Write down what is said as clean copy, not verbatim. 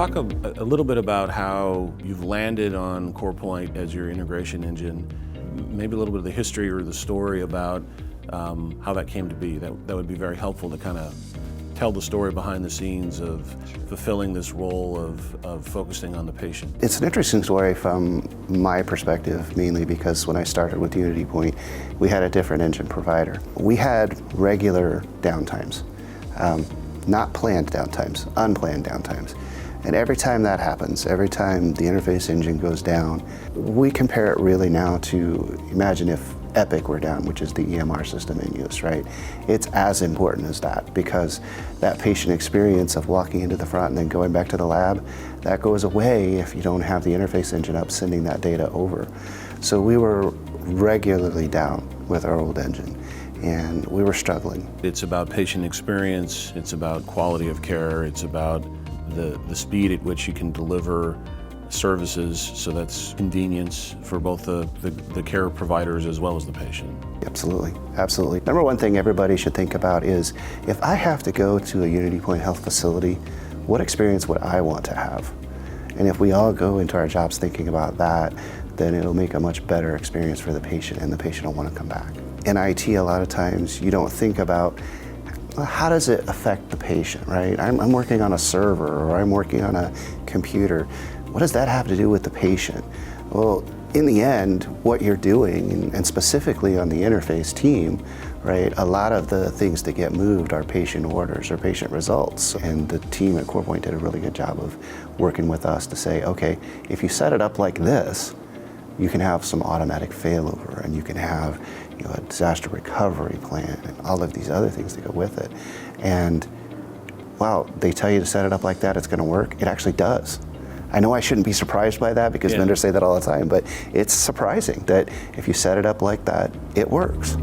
talk a little bit about how you've landed on Corepoint as your integration engine, maybe a little bit of the history or the story about how that came to be. That would be very helpful to kind of tell the story behind the scenes of fulfilling this role of focusing on the patient. It's an interesting story from my perspective, mainly because when I started with UnityPoint, we had a different engine provider. We had regular downtimes, not planned downtimes, unplanned downtimes. And every time that happens, every time the interface engine goes down, we compare it really now to, imagine if Epic were down, which is the EMR system in use, right? It's as important as that, because that patient experience of walking into the front and then going back to the lab, that goes away if you don't have the interface engine up sending that data over. So we were regularly down with our old engine, and we were struggling. It's about patient experience, it's about quality of care, it's about the speed at which you can deliver services, so that's convenience for both the care providers as well as the patient. Absolutely, absolutely. Number one thing everybody should think about is, if I have to go to a UnityPoint Health facility, what experience would I want to have? And if we all go into our jobs thinking about that, then it'll make a much better experience for the patient, and the patient will want to come back. In IT, a lot of times you don't think about, how does it affect the patient, right? I'm working on a server, or I'm working on a computer. What does that have to do with the patient? Well, in the end, what you're doing, and specifically on the interface team, right, a lot of the things that get moved are patient orders or patient results. And the team at Corepoint did a really good job of working with us to say, okay, if you set it up like this, you can have some automatic failover, and you can have, you know, a disaster recovery plan, and all of these other things that go with it. And wow, they tell you to set it up like that, it's going to work. It actually does. I know I shouldn't be surprised by that, because vendors say that all the time, but it's surprising that if you set it up like that, it works.